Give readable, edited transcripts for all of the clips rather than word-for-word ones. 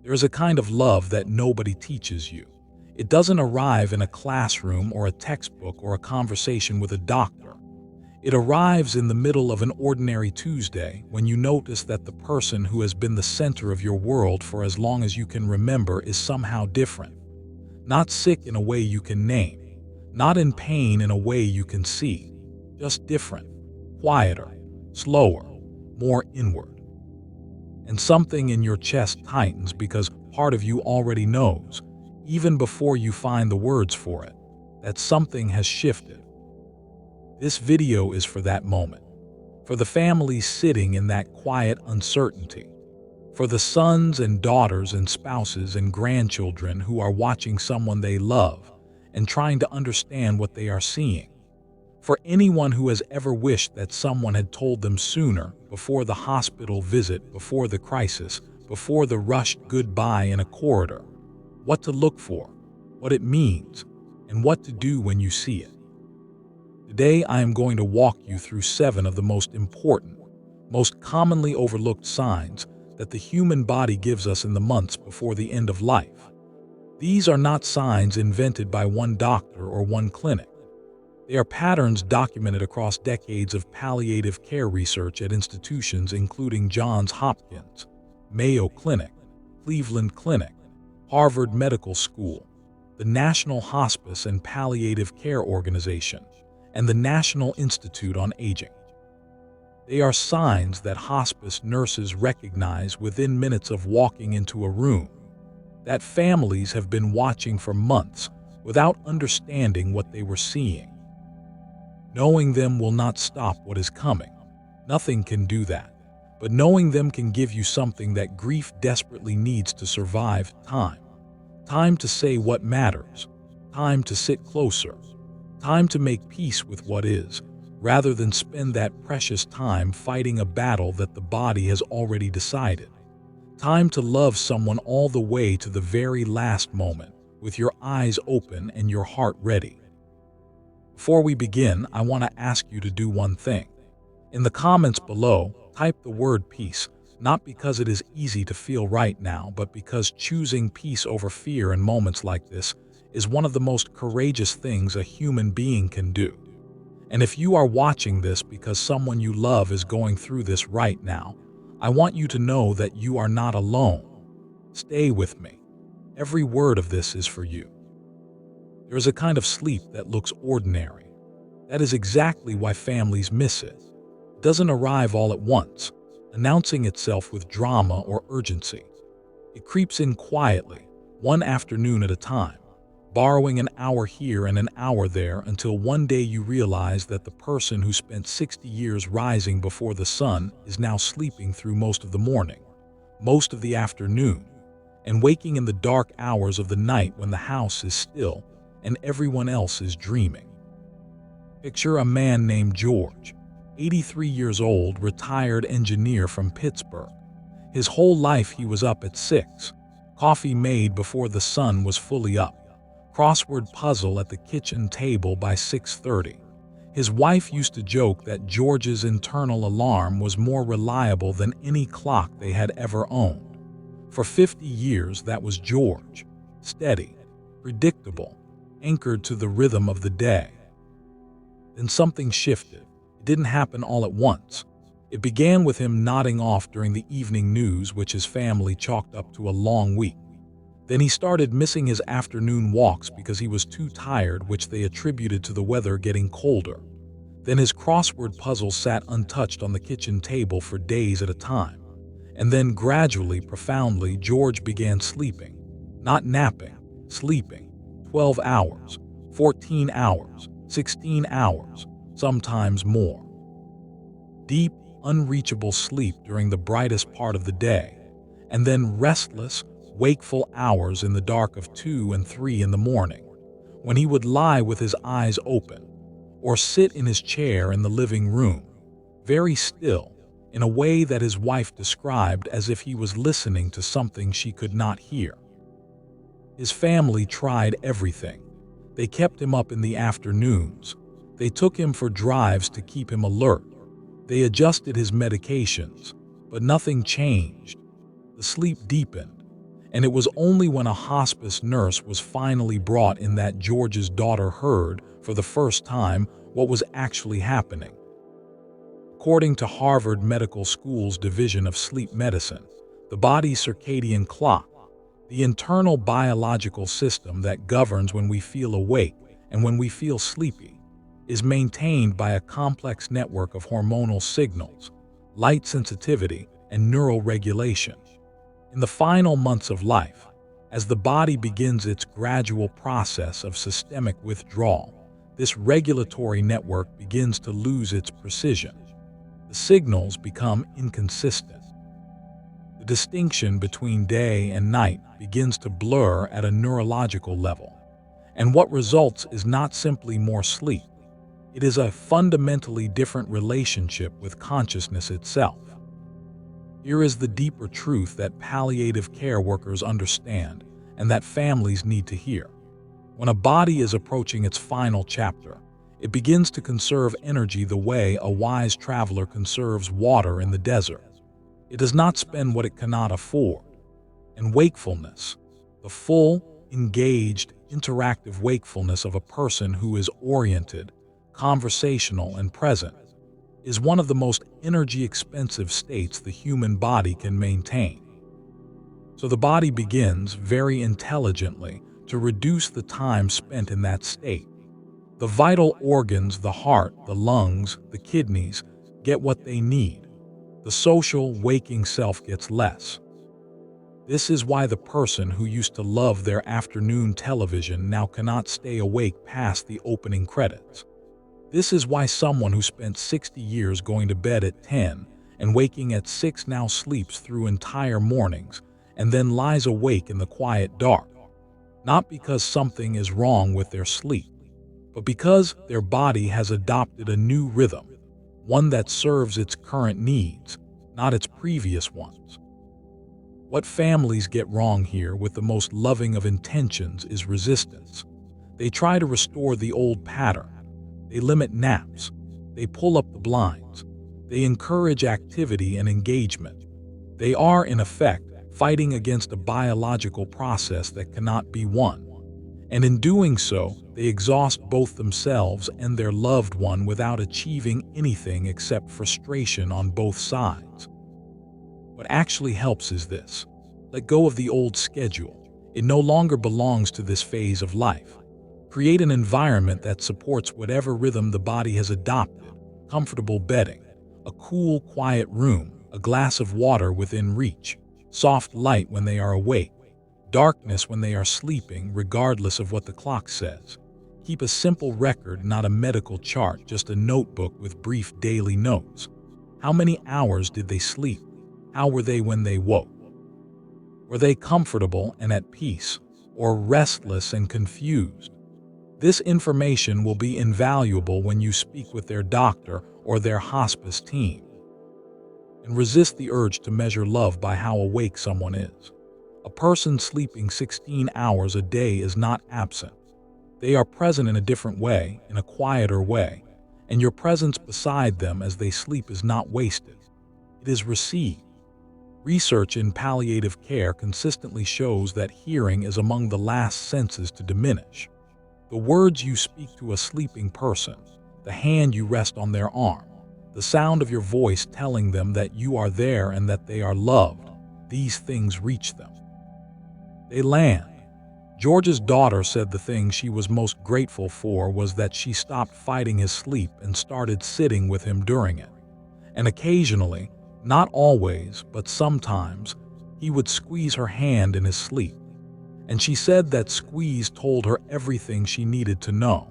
There is a kind of love that nobody teaches you. It doesn't arrive in a classroom or a textbook or a conversation with a doctor. It arrives in the middle of an ordinary Tuesday when you notice that the person who has been the center of your world for as long as you can remember is somehow different. Not sick in a way you can name, not in pain in a way you can see, just different, quieter, slower, more inward. And something in your chest tightens because part of you already knows, even before you find the words for it, that something has shifted. This video is for that moment, for the families sitting in that quiet uncertainty, for the sons and daughters and spouses and grandchildren who are watching someone they love and trying to understand what they are seeing, for anyone who has ever wished that someone had told them sooner, before the hospital visit, before the crisis, before the rushed goodbye in a corridor, what to look for, what it means, and what to do when you see it. Today, I am going to walk you through 7 of the most important, most commonly overlooked signs that the human body gives us in the months before the end of life. These are not signs invented by one doctor or one clinic. They are patterns documented across decades of palliative care research at institutions including Johns Hopkins, Mayo Clinic, Cleveland Clinic, Harvard Medical School, the National Hospice and Palliative Care Organization, and the National Institute on Aging. They are signs that hospice nurses recognize within minutes of walking into a room, that families have been watching for months without understanding what they were seeing. Knowing them will not stop what is coming. Nothing can do that. But knowing them can give you something that grief desperately needs to survive: time. Time to say what matters. Time to sit closer. Time to make peace with what is, rather than spend that precious time fighting a battle that the body has already decided. Time to love someone all the way to the very last moment, with your eyes open and your heart ready. Before we begin, I want to ask you to do one thing. In the comments below, type the word peace, not because it is easy to feel right now, but because choosing peace over fear in moments like this is one of the most courageous things a human being can do. And if you are watching this because someone you love is going through this right now, I want you to know that you are not alone. Stay with me. Every word of this is for you. There is a kind of sleep that looks ordinary. That is exactly why families miss it. It doesn't arrive all at once, announcing itself with drama or urgency. It creeps in quietly, one afternoon at a time, borrowing an hour here and an hour there until one day you realize that the person who spent 60 years rising before the sun is now sleeping through most of the morning, most of the afternoon, and waking in the dark hours of the night when the house is still and everyone else is dreaming. Picture a man named George, 83 years old, retired engineer from Pittsburgh. His whole life he was up at 6, coffee made before the sun was fully up, crossword puzzle at the kitchen table by 6:30. His wife used to joke that George's internal alarm was more reliable than any clock they had ever owned. For 50 years that was George, steady, predictable, anchored to the rhythm of the day. Then something shifted. It didn't happen all at once. It began with him nodding off during the evening news, which his family chalked up to a long week. Then he started missing his afternoon walks because he was too tired, which they attributed to the weather getting colder. Then his crossword puzzle sat untouched on the kitchen table for days at a time. And then gradually, profoundly, George began sleeping. Not napping, sleeping. 12 hours, 14 hours, 16 hours, sometimes more. Deep, unreachable sleep during the brightest part of the day, and then restless, wakeful hours in the dark of 2 and 3 in the morning, when he would lie with his eyes open, or sit in his chair in the living room, very still, in a way that his wife described as if he was listening to something she could not hear. His family tried everything. They kept him up in the afternoons. They took him for drives to keep him alert. They adjusted his medications, but nothing changed. The sleep deepened, And it was only when a hospice nurse was finally brought in that George's daughter heard, for the first time, what was actually happening. According to Harvard Medical School's Division of Sleep Medicine, the body's circadian clock, the internal biological system that governs when we feel awake and when we feel sleepy, is maintained by a complex network of hormonal signals, light sensitivity, and neural regulation. In the final months of life, as the body begins its gradual process of systemic withdrawal, this regulatory network begins to lose its precision. The signals become inconsistent. The distinction between day and night begins to blur at a neurological level, and what results is not simply more sleep. It is a fundamentally different relationship with consciousness itself. Here is the deeper truth that palliative care workers understand and that families need to hear. When a body is approaching its final chapter, it begins to conserve energy the way a wise traveler conserves water in the desert. It does not spend what it cannot afford. And wakefulness, the full, engaged, interactive wakefulness of a person who is oriented, conversational, and present, is one of the most energy-expensive states the human body can maintain. So the body begins, very intelligently, to reduce the time spent in that state. The vital organs, the heart, the lungs, the kidneys, get what they need. The social, waking self gets less. This is why the person who used to love their afternoon television now cannot stay awake past the opening credits. This is why someone who spent 60 years going to bed at 10 and waking at 6 now sleeps through entire mornings and then lies awake in the quiet dark. Not because something is wrong with their sleep, but because their body has adopted a new rhythm, one that serves its current needs, not its previous ones. What families get wrong here with the most loving of intentions is resistance. They try to restore the old pattern. They limit naps. They pull up the blinds. They encourage activity and engagement. They are, in effect, fighting against a biological process that cannot be won. And in doing so, they exhaust both themselves and their loved one without achieving anything except frustration on both sides. What actually helps is this: let go of the old schedule. It no longer belongs to this phase of life. Create an environment that supports whatever rhythm the body has adopted: comfortable bedding, a cool, quiet room, a glass of water within reach, soft light when they are awake, darkness when they are sleeping, regardless of what the clock says. Keep a simple record, not a medical chart, just a notebook with brief daily notes. How many hours did they sleep? How were they when they woke? Were they comfortable and at peace, or restless and confused? This information will be invaluable when you speak with their doctor or their hospice team. And resist the urge to measure love by how awake someone is. A person sleeping 16 hours a day is not absent. They are present in a different way, in a quieter way, and your presence beside them as they sleep is not wasted. It is received. Research in palliative care consistently shows that hearing is among the last senses to diminish. The words you speak to a sleeping person, the hand you rest on their arm, the sound of your voice telling them that you are there and that they are loved, these things reach them. They land. George's daughter said the thing she was most grateful for was that she stopped fighting his sleep and started sitting with him during it. And occasionally, not always, but sometimes, he would squeeze her hand in his sleep. And she said that squeeze told her everything she needed to know.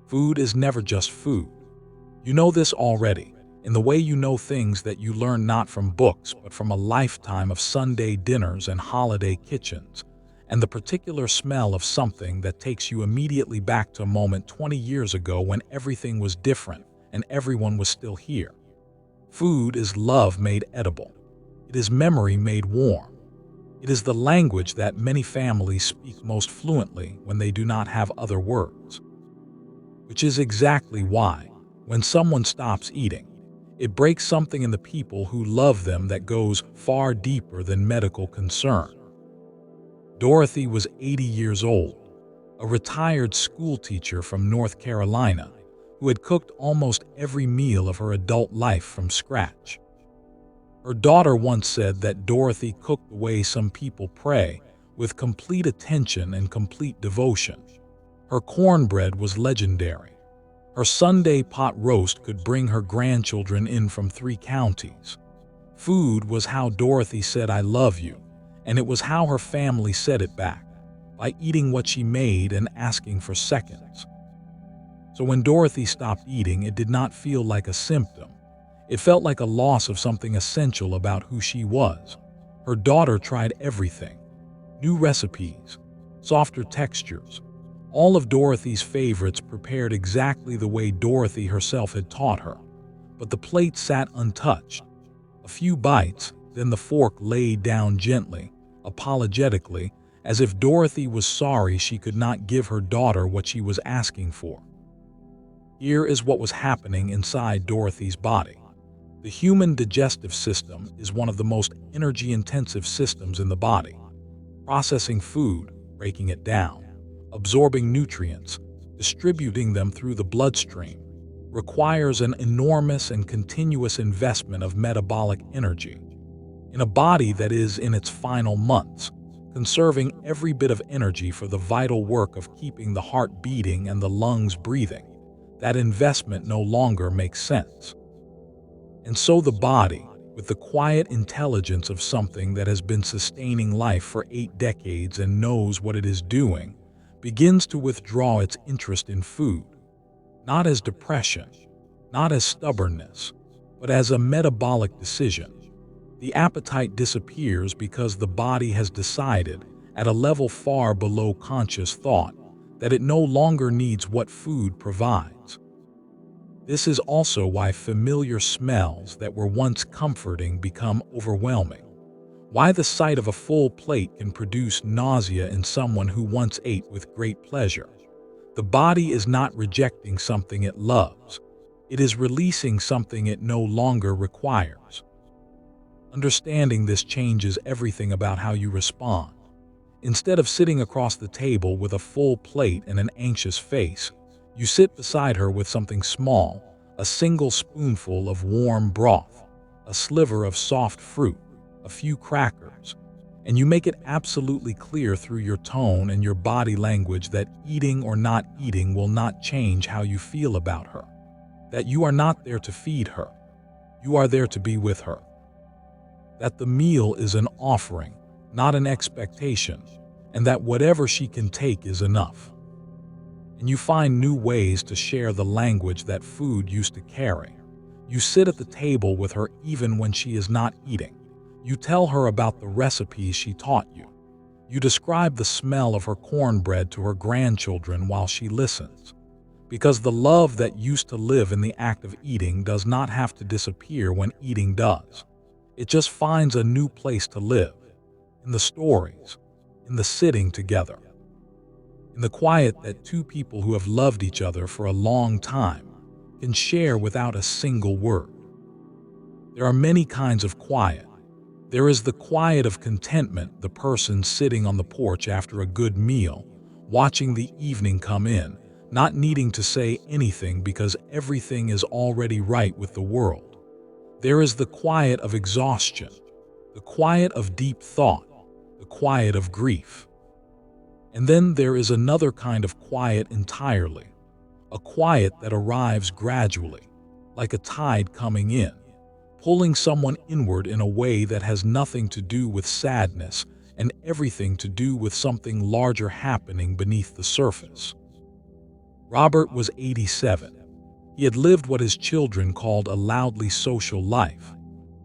Food is never just food. You know this already, in the way you know things that you learn not from books but from a lifetime of Sunday dinners and holiday kitchens, and the particular smell of something that takes you immediately back to a moment 20 years ago when everything was different and everyone was still here. Food is love made edible. It is memory made warm. It is the language that many families speak most fluently when they do not have other words. Which is exactly why, when someone stops eating, it breaks something in the people who love them that goes far deeper than medical concern. Dorothy was 80 years old, a retired school teacher from North Carolina who had cooked almost every meal of her adult life from scratch. Her daughter once said that Dorothy cooked the way some people pray, with complete attention and complete devotion. Her cornbread was legendary. Her Sunday pot roast could bring her grandchildren in from 3 counties. Food was how Dorothy said "I love you," and it was how her family said it back, by eating what she made and asking for seconds. So when Dorothy stopped eating, it did not feel like a symptom. It felt like a loss of something essential about who she was. Her daughter tried everything. New recipes, softer textures, all of Dorothy's favorites prepared exactly the way Dorothy herself had taught her. But the plate sat untouched. A few bites, then the fork laid down gently, apologetically, as if Dorothy was sorry she could not give her daughter what she was asking for. Here is what was happening inside Dorothy's body. The human digestive system is one of the most energy-intensive systems in the body. Processing food, breaking it down, absorbing nutrients, distributing them through the bloodstream, requires an enormous and continuous investment of metabolic energy. In a body that is in its final months, conserving every bit of energy for the vital work of keeping the heart beating and the lungs breathing, that investment no longer makes sense. And so the body, with the quiet intelligence of something that has been sustaining life for 8 decades and knows what it is doing, begins to withdraw its interest in food, not as depression, not as stubbornness, but as a metabolic decision. The appetite disappears because the body has decided, at a level far below conscious thought, that it no longer needs what food provides. This is also why familiar smells that were once comforting become overwhelming. Why the sight of a full plate can produce nausea in someone who once ate with great pleasure. The body is not rejecting something it loves. It is releasing something it no longer requires. Understanding this changes everything about how you respond. Instead of sitting across the table with a full plate and an anxious face, you sit beside her with something small, a single spoonful of warm broth, a sliver of soft fruit, a few crackers, and you make it absolutely clear through your tone and your body language that eating or not eating will not change how you feel about her. That you are not there to feed her. You are there to be with her. That the meal is an offering, not an expectation, and that whatever she can take is enough. And you find new ways to share the language that food used to carry. You sit at the table with her even when she is not eating. You tell her about the recipes she taught you. You describe the smell of her cornbread to her grandchildren while she listens. Because the love that used to live in the act of eating does not have to disappear when eating does. It just finds a new place to live. In the stories, in the sitting together, in the quiet that 2 people who have loved each other for a long time can share without a single word. There are many kinds of quiet. There is the quiet of contentment, the person sitting on the porch after a good meal, watching the evening come in, not needing to say anything because everything is already right with the world. There is the quiet of exhaustion, the quiet of deep thought, the quiet of grief. And then there is another kind of quiet entirely, a quiet that arrives gradually, like a tide coming in, pulling someone inward in a way that has nothing to do with sadness and everything to do with something larger happening beneath the surface. Robert was 87. He had lived what his children called a loudly social life,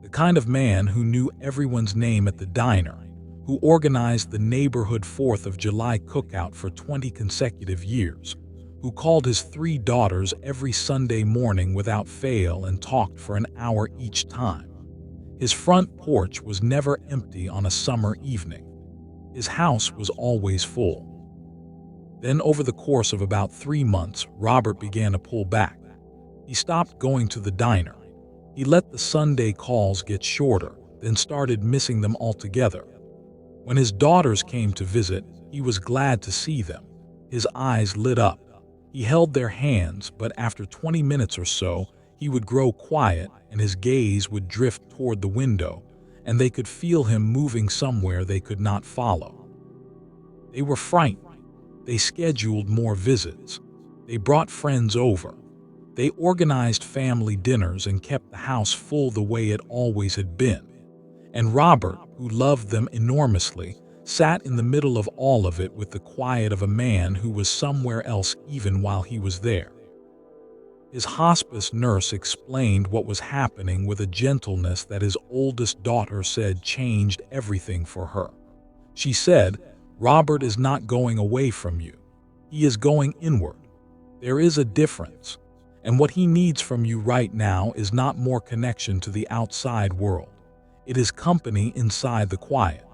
the kind of man who knew everyone's name at the diner, who organized the neighborhood 4th of July cookout for 20 consecutive years, who called his 3 daughters every Sunday morning without fail and talked for an hour each time. His front porch was never empty on a summer evening. His house was always full. Then, over the course of about 3 months, Robert began to pull back. He stopped going to the diner. He let the Sunday calls get shorter, then started missing them altogether. When his daughters came to visit, he was glad to see them. His eyes lit up. He held their hands, but after 20 minutes or so, he would grow quiet and his gaze would drift toward the window, and they could feel him moving somewhere they could not follow. They were frightened. They scheduled more visits. They brought friends over. They organized family dinners and kept the house full the way it always had been. And Robert, who loved them enormously, sat in the middle of all of it with the quiet of a man who was somewhere else even while he was there. His hospice nurse explained what was happening with a gentleness that his oldest daughter said changed everything for her. She said, "Robert is not going away from you. He is going inward. There is a difference. And what he needs from you right now is not more connection to the outside world. It is company inside the quiet."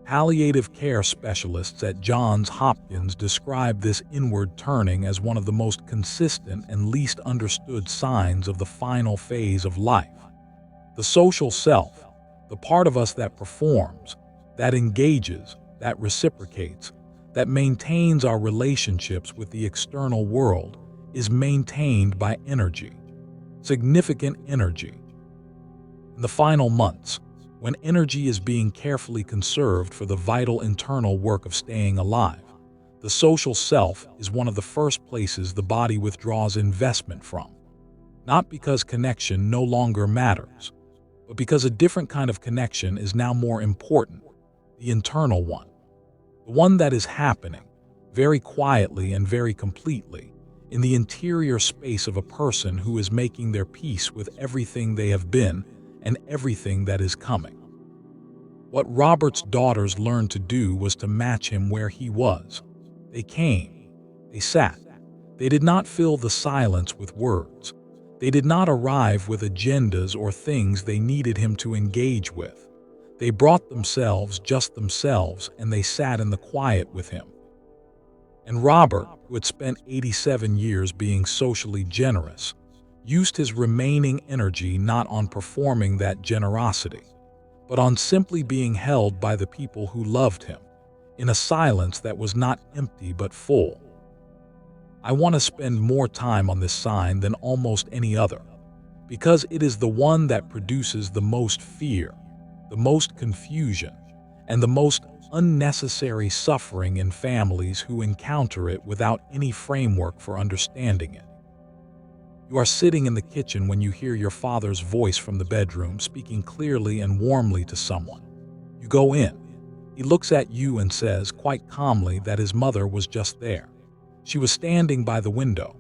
Palliative care specialists at Johns Hopkins describe this inward turning as one of the most consistent and least understood signs of the final phase of life. The social self, the part of us that performs, that engages, that reciprocates, that maintains our relationships with the external world, is maintained by energy, significant energy. In the final months, when energy is being carefully conserved for the vital internal work of staying alive, the social self is one of the first places the body withdraws investment from. Not because connection no longer matters, but because a different kind of connection is now more important, the internal one. The one that is happening, very quietly and very completely, in the interior space of a person who is making their peace with everything they have been and everything that is coming. What Robert's daughters learned to do was to match him where he was. They came. They sat. They did not fill the silence with words. They did not arrive with agendas or things they needed him to engage with. They brought themselves, just themselves, and they sat in the quiet with him. And Robert, who had spent 87 years being socially generous, used his remaining energy not on performing that generosity, but on simply being held by the people who loved him, in a silence that was not empty but full. I want to spend more time on this sign than almost any other, because it is the one that produces the most fear, the most confusion, and the most unnecessary suffering in families who encounter it without any framework for understanding it. You are sitting in the kitchen when you hear your father's voice from the bedroom speaking clearly and warmly to someone. You go in. He looks at you and says quite calmly that his mother was just there. She was standing by the window.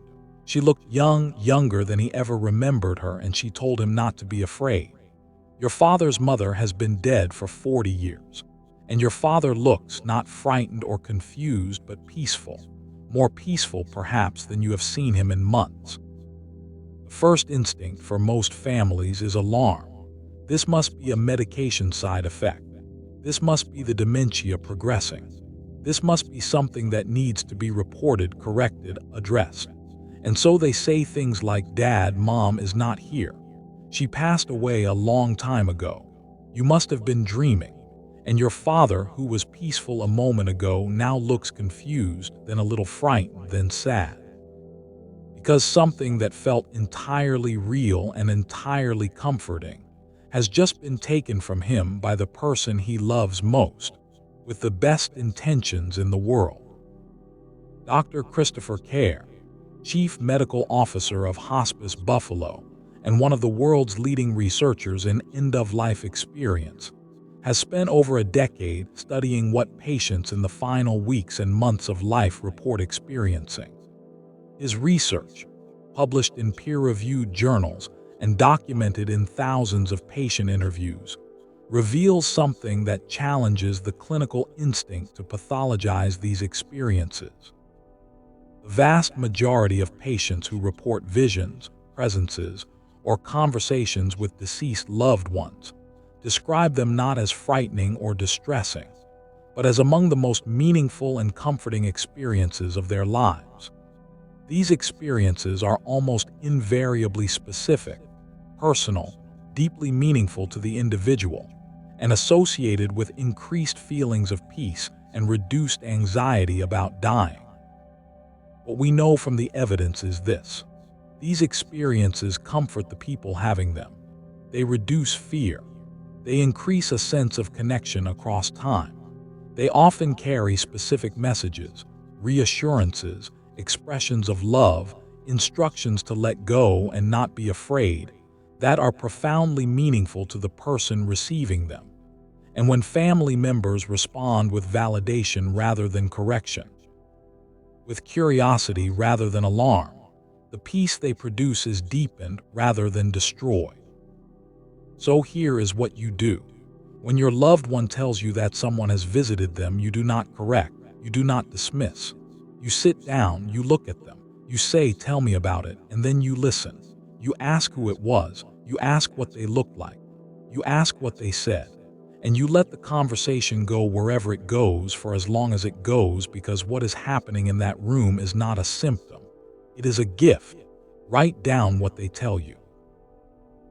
She looked young, younger than he ever remembered her, and she told him not to be afraid. Your father's mother has been dead for 40 years. And your father looks not frightened or confused, but peaceful, more peaceful perhaps than you have seen him in months. The first instinct for most families is alarm. This must be a medication side effect. This must be the dementia progressing. This must be something that needs to be reported, corrected, addressed. And so they say things like, "Dad, Mom is not here. She passed away a long time ago. You must have been dreaming." And your father, who was peaceful a moment ago, now looks confused, then a little frightened, then sad. Because something that felt entirely real and entirely comforting has just been taken from him by the person he loves most, with the best intentions in the world. Dr. Christopher Care, Chief Medical Officer of Hospice Buffalo and one of the world's leading researchers in end-of-life experience, has spent over a decade studying what patients in the final weeks and months of life report experiencing. His research, published in peer-reviewed journals and documented in thousands of patient interviews, reveals something that challenges the clinical instinct to pathologize these experiences. The vast majority of patients who report visions, presences, or conversations with deceased loved ones describe them not as frightening or distressing, but as among the most meaningful and comforting experiences of their lives. These experiences are almost invariably specific, personal, deeply meaningful to the individual, and associated with increased feelings of peace and reduced anxiety about dying. What we know from the evidence is this: these experiences comfort the people having them. They reduce fear. They increase a sense of connection across time. They often carry specific messages, reassurances, expressions of love, instructions to let go and not be afraid, that are profoundly meaningful to the person receiving them. And when family members respond with validation rather than correction, with curiosity rather than alarm, the peace they produce is deepened rather than destroyed. So here is what you do. When your loved one tells you that someone has visited them, you do not correct, you do not dismiss. You sit down, you look at them, you say, "Tell me about it," and then you listen. You ask who it was, you ask what they looked like, you ask what they said, and you let the conversation go wherever it goes for as long as it goes, because what is happening in that room is not a symptom. It is a gift. Write down what they tell you.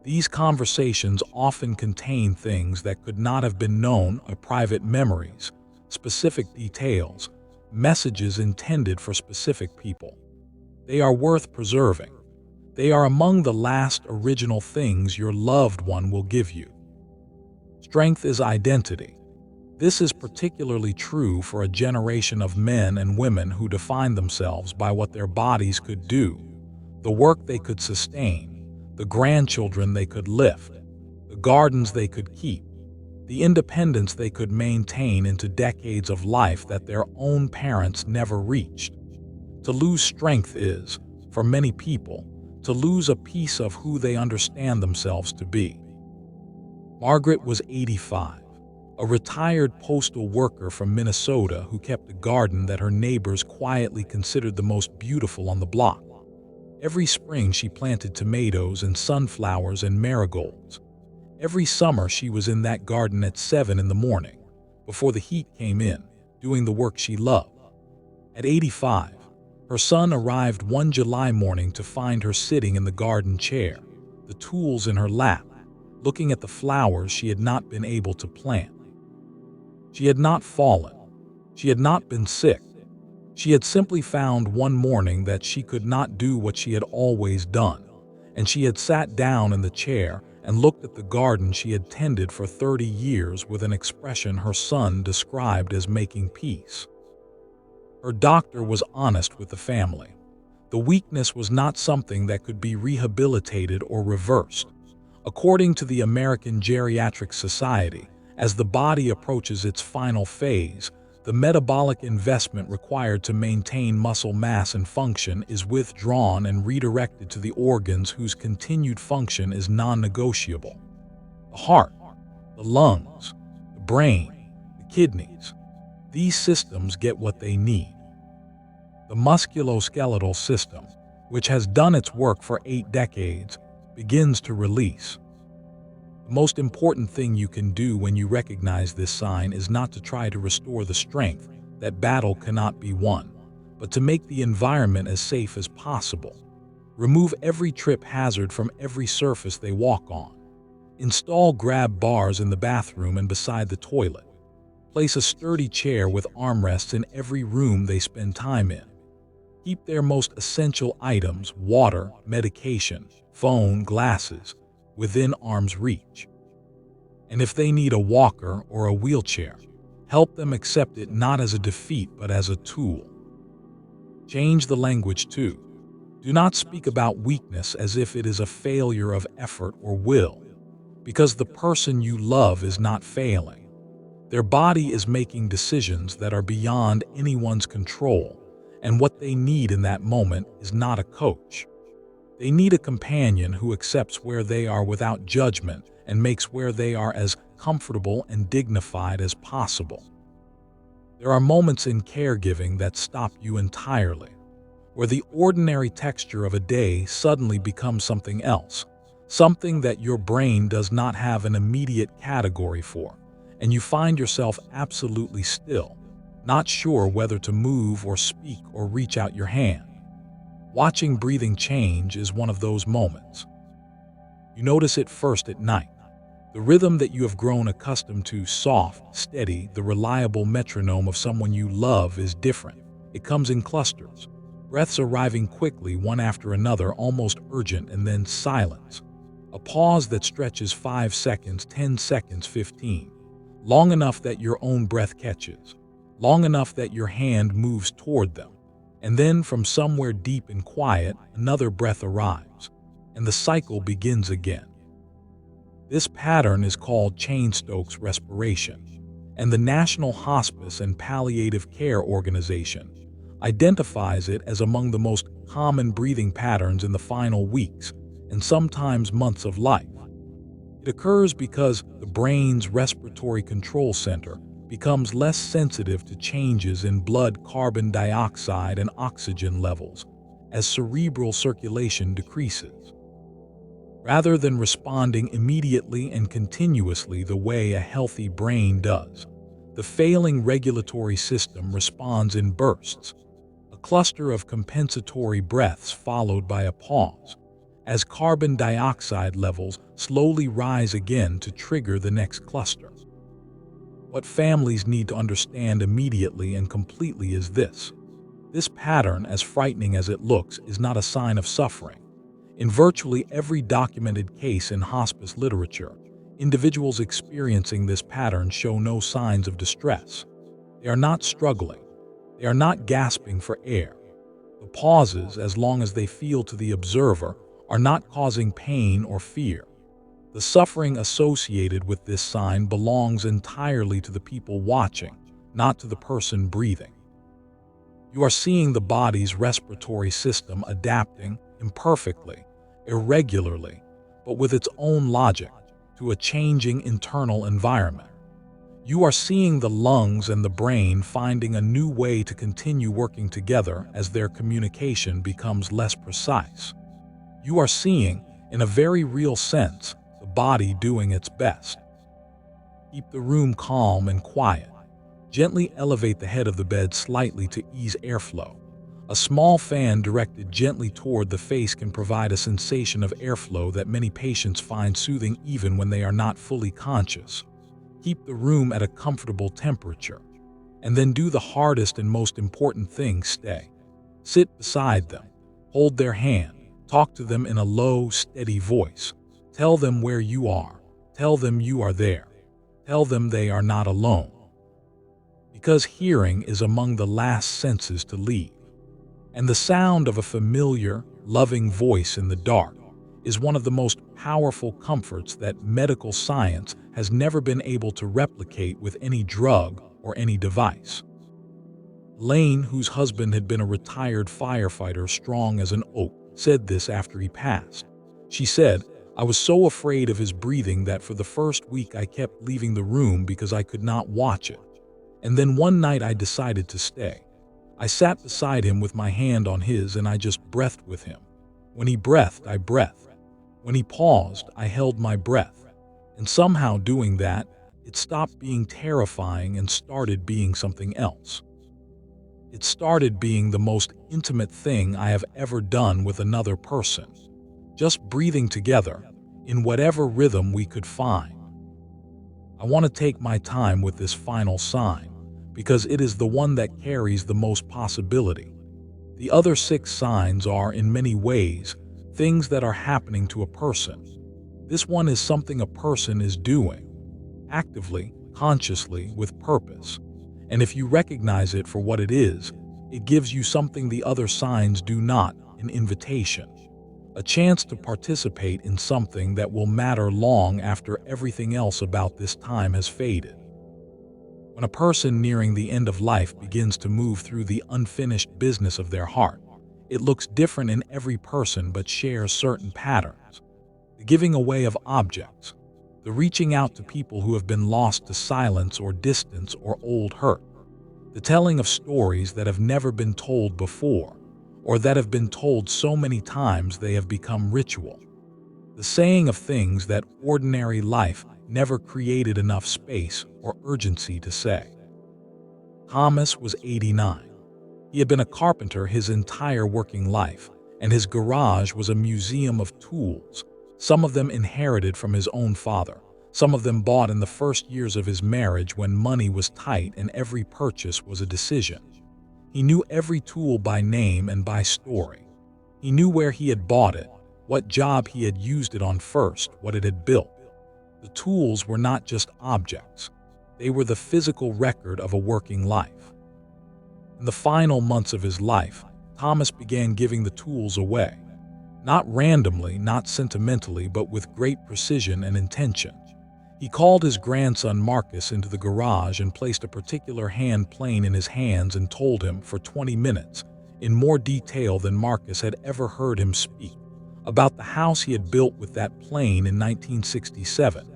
These conversations often contain things that could not have been known, or private memories, specific details, messages intended for specific people. They are worth preserving. They are among the last original things your loved one will give you. Strength is identity. This is particularly true for a generation of men and women who define themselves by what their bodies could do, the work they could sustain, the grandchildren they could lift, the gardens they could keep, the independence they could maintain into decades of life that their own parents never reached. To lose strength is, for many people, to lose a piece of who they understand themselves to be. Margaret was 85, a retired postal worker from Minnesota who kept a garden that her neighbors quietly considered the most beautiful on the block. Every spring she planted tomatoes and sunflowers and marigolds. Every summer she was in that garden at 7 in the morning, before the heat came in, doing the work she loved. At 85, her son arrived one July morning to find her sitting in the garden chair, the tools in her lap, looking at the flowers she had not been able to plant. She had not fallen. She had not been sick. She had simply found one morning that she could not do what she had always done, and she had sat down in the chair and looked at the garden she had tended for 30 years with an expression her son described as making peace. Her doctor was honest with the family. The weakness was not something that could be rehabilitated or reversed. According to the American Geriatric Society, as the body approaches its final phase, the metabolic investment required to maintain muscle mass and function is withdrawn and redirected to the organs whose continued function is non-negotiable. The heart, the lungs, the brain, the kidneys. These systems get what they need. The musculoskeletal system, which has done its work for 8 decades, begins to release. The most important thing you can do when you recognize this sign is not to try to restore the strength. That battle cannot be won, but to make the environment as safe as possible. Remove every trip hazard from every surface they walk on. Install grab bars in the bathroom and beside the toilet. Place a sturdy chair with armrests in every room they spend time in. Keep their most essential items, water, medication, phone, glasses, within arm's reach. And if they need a walker or a wheelchair, help them accept it not as a defeat but as a tool. Change the language too. Do not speak about weakness as if it is a failure of effort or will, because the person you love is not failing. Their body is making decisions that are beyond anyone's control, and what they need in that moment is not a coach. They need a companion who accepts where they are without judgment and makes where they are as comfortable and dignified as possible. There are moments in caregiving that stop you entirely, where the ordinary texture of a day suddenly becomes something else, something that your brain does not have an immediate category for, and you find yourself absolutely still, not sure whether to move or speak or reach out your hand. Watching breathing change is one of those moments. You notice it first at night. The rhythm that you have grown accustomed to, soft, steady, the reliable metronome of someone you love, is different. It comes in clusters. Breaths arriving quickly, one after another, almost urgent, and then silence. A pause that stretches 5 seconds, 10 seconds, 15. Long enough that your own breath catches. Long enough that your hand moves toward them. And then from somewhere deep and quiet, another breath arrives. And the cycle begins again. This pattern is called Cheyne-Stokes respiration, and the National Hospice and Palliative Care Organization identifies it as among the most common breathing patterns in the final weeks and sometimes months of life. It occurs because the brain's respiratory control center becomes less sensitive to changes in blood carbon dioxide and oxygen levels as cerebral circulation decreases. Rather than responding immediately and continuously the way a healthy brain does, the failing regulatory system responds in bursts, a cluster of compensatory breaths followed by a pause, as carbon dioxide levels slowly rise again to trigger the next cluster. What families need to understand immediately and completely is this. This pattern, as frightening as it looks, is not a sign of suffering. In virtually every documented case in hospice literature, individuals experiencing this pattern show no signs of distress. They are not struggling. They are not gasping for air. The pauses, as long as they feel to the observer, are not causing pain or fear. The suffering associated with this sign belongs entirely to the people watching, not to the person breathing. You are seeing the body's respiratory system adapting imperfectly, irregularly, but with its own logic, to a changing internal environment. You are seeing the lungs and the brain finding a new way to continue working together as their communication becomes less precise. You are seeing, in a very real sense, the body doing its best. Keep the room calm and quiet. Gently elevate the head of the bed slightly to ease airflow. A small fan directed gently toward the face can provide a sensation of airflow that many patients find soothing even when they are not fully conscious. Keep the room at a comfortable temperature. And then do the hardest and most important thing: stay. Sit beside them. Hold their hand. Talk to them in a low, steady voice. Tell them where you are. Tell them you are there. Tell them they are not alone. Because hearing is among the last senses to leave. And the sound of a familiar, loving voice in the dark is one of the most powerful comforts that medical science has never been able to replicate with any drug or any device. Lane, whose husband had been a retired firefighter strong as an oak, said this after he passed. She said, "I was so afraid of his breathing that for the first week I kept leaving the room because I could not watch it. And then one night I decided to stay. I sat beside him with my hand on his and I just breathed with him. When he breathed, I breathed. When he paused, I held my breath. And somehow doing that, it stopped being terrifying and started being something else. It started being the most intimate thing I have ever done with another person. Just breathing together, in whatever rhythm we could find." I want to take my time with this final sign, because it is the one that carries the most possibility. The other 6 signs are, in many ways, things that are happening to a person. This one is something a person is doing, actively, consciously, with purpose. And if you recognize it for what it is, it gives you something the other signs do not: an invitation. A chance to participate in something that will matter long after everything else about this time has faded. When a person nearing the end of life begins to move through the unfinished business of their heart, it looks different in every person but shares certain patterns. The giving away of objects, the reaching out to people who have been lost to silence or distance or old hurt, the telling of stories that have never been told before, or that have been told so many times they have become ritual, the saying of things that ordinary life never created enough space or urgency to say. Thomas was 89. He had been a carpenter his entire working life, and his garage was a museum of tools, some of them inherited from his own father, Some of them bought in the first years of his marriage when money was tight and every purchase was a decision. He knew every tool by name and by story. He knew where he had bought it, what job he had used it on first, what it had built. The tools were not just objects. They were the physical record of a working life. In the final months of his life, Thomas began giving the tools away. Not randomly, not sentimentally, but with great precision and intention. He called his grandson Marcus into the garage and placed a particular hand plane in his hands and told him for 20 minutes, in more detail than Marcus had ever heard him speak, about the house he had built with that plane in 1967,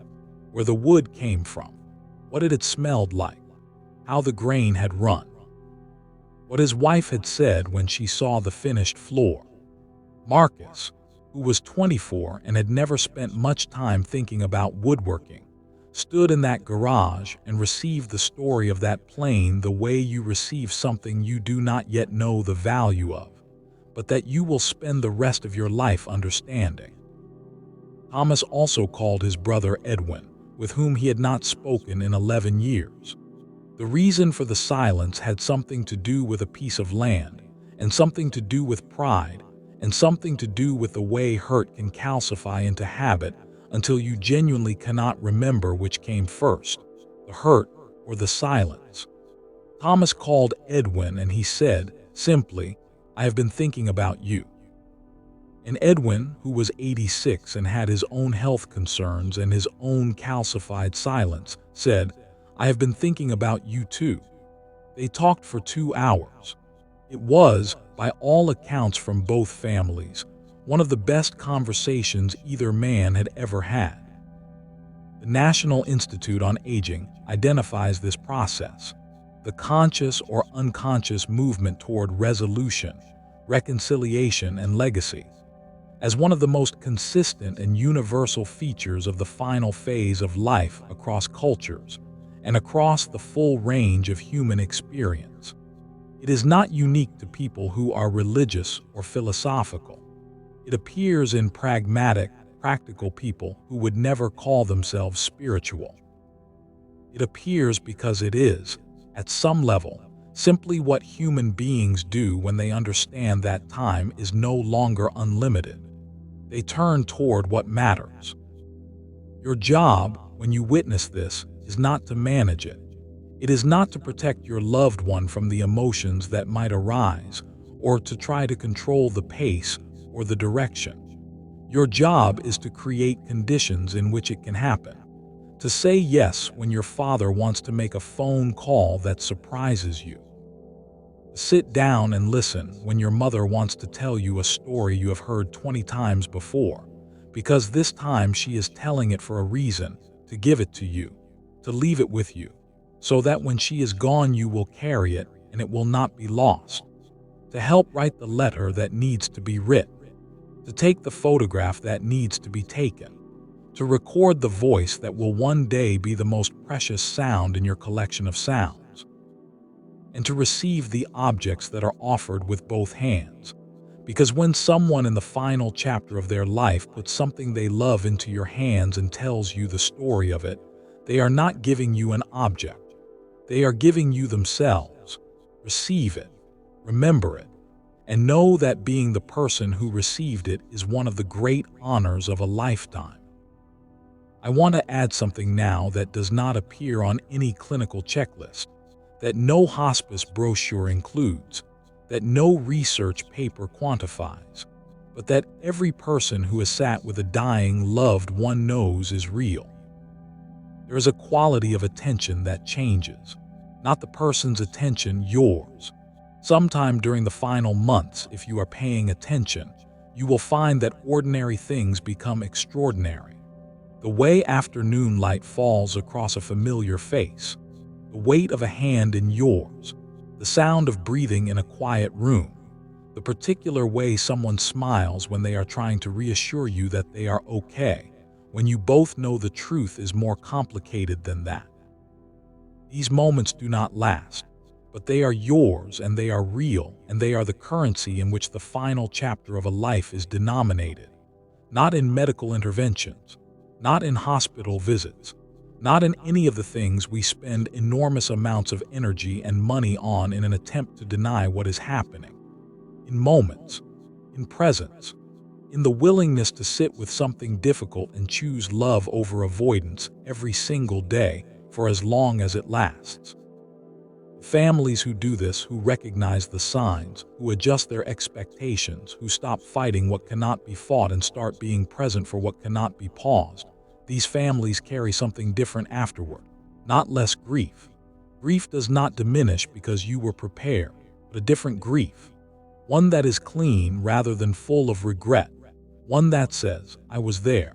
where the wood came from, what it had smelled like, how the grain had run, what his wife had said when she saw the finished floor. Marcus, who was 24 and had never spent much time thinking about woodworking, stood in that garage and received the story of that plane the way you receive something you do not yet know the value of, but that you will spend the rest of your life understanding. Thomas also called his brother Edwin, with whom he had not spoken in 11 years. The reason for the silence had something to do with a piece of land, and something to do with pride, and something to do with the way hurt can calcify into habit until you genuinely cannot remember which came first, the hurt or the silence. Thomas called Edwin and he said, simply, "I have been thinking about you." And Edwin, who was 86 and had his own health concerns and his own calcified silence, said, "I have been thinking about you too." They talked for 2 hours. It was, by all accounts from both families, one of the best conversations either man had ever had. The National Institute on Aging identifies this process, the conscious or unconscious movement toward resolution, reconciliation, and legacy, as one of the most consistent and universal features of the final phase of life across cultures and across the full range of human experience. It is not unique to people who are religious or philosophical. It appears in pragmatic, practical people who would never call themselves spiritual. It appears because it is, at some level, simply what human beings do when they understand that time is no longer unlimited. They turn toward what matters. Your job, when you witness this, is not to manage it. It is not to protect your loved one from the emotions that might arise, or to try to control the pace or the direction. Your job is to create conditions in which it can happen. To say yes when your father wants to make a phone call that surprises you. To sit down and listen when your mother wants to tell you a story you have heard 20 times before, because this time she is telling it for a reason, to give it to you, to leave it with you, so that when she is gone you will carry it and it will not be lost. To help write the letter that needs to be written. To take the photograph that needs to be taken. To record the voice that will one day be the most precious sound in your collection of sounds. And to receive the objects that are offered with both hands. Because when someone in the final chapter of their life puts something they love into your hands and tells you the story of it, they are not giving you an object. They are giving you themselves. Receive it. Remember it. And know that being the person who received it is one of the great honors of a lifetime. I want to add something now that does not appear on any clinical checklist, that no hospice brochure includes, that no research paper quantifies, but that every person who has sat with a dying loved one knows is real. There is a quality of attention that changes, not the person's attention, yours. Sometime during the final months, if you are paying attention, you will find that ordinary things become extraordinary. The way afternoon light falls across a familiar face, the weight of a hand in yours, the sound of breathing in a quiet room, the particular way someone smiles when they are trying to reassure you that they are okay, when you both know the truth is more complicated than that. These moments do not last. But they are yours and they are real, and they are the currency in which the final chapter of a life is denominated, not in medical interventions, not in hospital visits, not in any of the things we spend enormous amounts of energy and money on in an attempt to deny what is happening. In moments, in presence, in the willingness to sit with something difficult and choose love over avoidance every single day for as long as it lasts. Families who do this, who recognize the signs, who adjust their expectations, who stop fighting what cannot be fought and start being present for what cannot be paused, these families carry something different afterward, not less grief. Grief does not diminish because you were prepared, but a different grief, one that is clean rather than full of regret, one that says, I was there.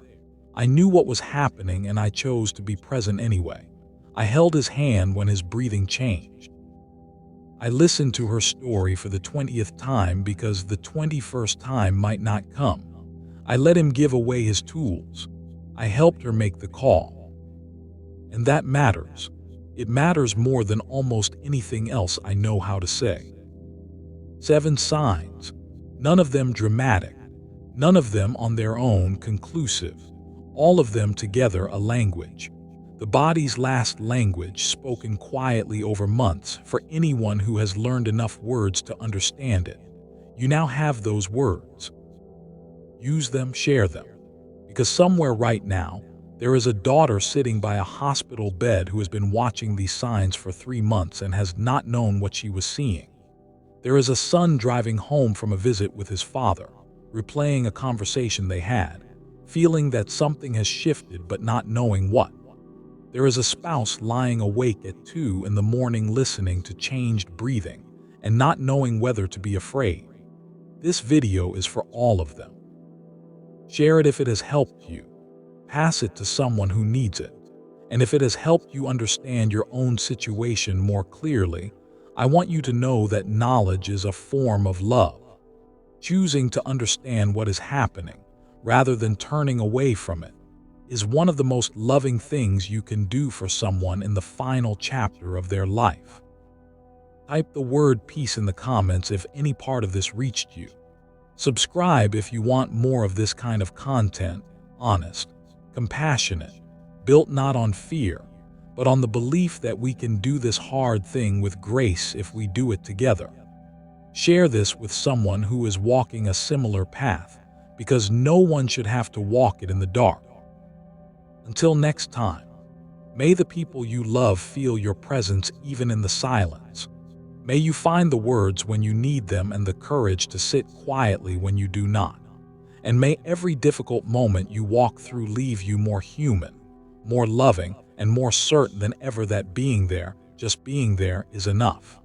I knew what was happening and I chose to be present anyway. I held his hand when his breathing changed. I listened to her story for the 20th time because the 21st time might not come. I let him give away his tools. I helped her make the call. And that matters. It matters more than almost anything else I know how to say. 7 signs, none of them dramatic, none of them on their own conclusive, all of them together a language. The body's last language, spoken quietly over months for anyone who has learned enough words to understand it. You now have those words. Use them, share them. Because somewhere right now, there is a daughter sitting by a hospital bed who has been watching these signs for 3 months and has not known what she was seeing. There is a son driving home from a visit with his father, replaying a conversation they had, feeling that something has shifted but not knowing what. There is a spouse lying awake at 2 in the morning listening to changed breathing and not knowing whether to be afraid. This video is for all of them. Share it if it has helped you. Pass it to someone who needs it. And if it has helped you understand your own situation more clearly, I want you to know that knowledge is a form of love. Choosing to understand what is happening, rather than turning away from it, is one of the most loving things you can do for someone in the final chapter of their life. Type the word peace in the comments if any part of this reached you. Subscribe if you want more of this kind of content, honest, compassionate, built not on fear, but on the belief that we can do this hard thing with grace if we do it together. Share this with someone who is walking a similar path, because no one should have to walk it in the dark. Until next time, may the people you love feel your presence even in the silence. May you find the words when you need them and the courage to sit quietly when you do not. And may every difficult moment you walk through leave you more human, more loving, and more certain than ever that being there, just being there, is enough.